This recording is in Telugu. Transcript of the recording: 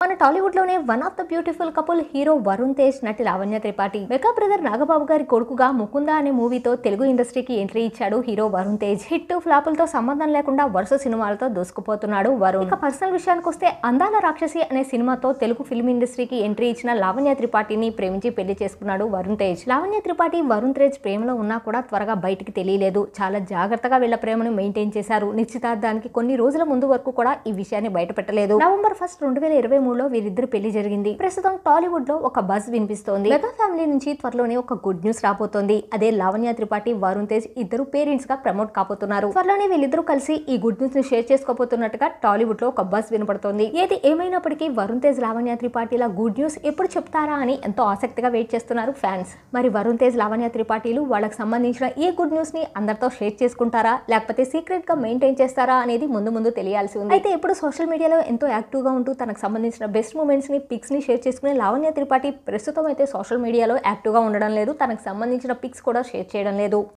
మన టాలీవుడ్ లోనే one of the beautiful couple hero Varun Tej, నటి లావణ్య త్రిపాఠి. మెగా బ్రదర్ నాగబాబు గారి కొడుకుగా ముకుంద అనే మూవీతో తెలుగు ఇండస్ట్రీకి ఎంట్రీ ఇచ్చాడు హీరో వరుణ్ తేజ్. హిట్ ఫ్లాపులతో సంబంధం లేకుండా వరుస సినిమాలతో దూసుకుపోతున్నాడు వరుణ్. ఇక పర్సనల్ విషయానికి వస్తే అందాల రాక్షసి అనే సినిమాతో తెలుగు ఫిల్మ్ ఇండస్ట్రీకి ఎంట్రీ ఇచ్చిన లావణ్య త్రిపాఠిని ప్రేమించి పెళ్లి చేసుకున్నాడు వరుణ్ తేజ్. లావణ్య త్రిపాఠి వరుణ్ తేజ్ ప్రేమలో ఉన్నా కూడా త్వరగా బయటికి తెలియలేదు. చాలా జాగ్రత్తగా వీళ్ళ ప్రేమను మెయింటైన్ చేశారు. నిశ్చితార్థానికి కొన్ని రోజుల ముందు వరకు కూడా ఈ విషయాన్ని బయటపెట్టలేదు. నవంబర్ 1, 2023లో వీరిద్దరు పెళ్లి జరిగింది. ప్రస్తుతం టాలీవుడ్ లో ఒక బజ్ వినిపిస్తోంది. మెగా ఫ్యామిలీ నుంచి త్వరలోనే ఒక గుడ్ న్యూస్ రాబోతోంది. అదే లావణ్య త్రిపాఠి, వరుణ్ తేజ్ ఇద్దరు పేరెంట్స్ గా ప్రమోట్ కాబోతున్నారు. త్వరలోనే వీళ్ళిద్దరూ కలిసి ఈ గుడ్ న్యూస్ ని షేర్ చేసుకోబోతున్నట్టుగా టాలీవుడ్ లో ఒక బజ్ వినపడుతోంది. ఏది ఏమైనప్పటికీ వరుణ్ తేజ్, లావణ్య త్రిపాఠిల గుడ్ న్యూస్ ఎప్పుడు చెప్తారా అని ఎంతో ఆసక్తిగా వెయిట్ చేస్తున్నారు ఫ్యాన్స్. మరి వరుణ్ తేజ్, లావణ్య త్రిపాఠిలు వాళ్ళకి సంబంధించిన ఈ గుడ్ న్యూస్ ని అందరితో షేర్ చేసుకుంటారా, లేకపోతే సీక్రెట్ గా మెయింటైన్ చేస్తారా అనేది ముందు తెలియాల్సి ఉంది. అయితే ఇప్పుడు సోషల్ మీడియాలో ఎంతో యాక్టివ్ గా ఉంటూ తనకు సంబంధించిన బెస్ట్ మూమెంట్స్ ని, పిక్స్ ని షేర్ చేసుకునే లావణ్య త్రిపాఠి ప్రస్తుతం అయితే సోషల్ మీడియాలో యాక్టివ్ గా ఉండడం లేదు. తనకు సంబంధించిన పిక్స్ కూడా షేర్ చేయడం లేదు.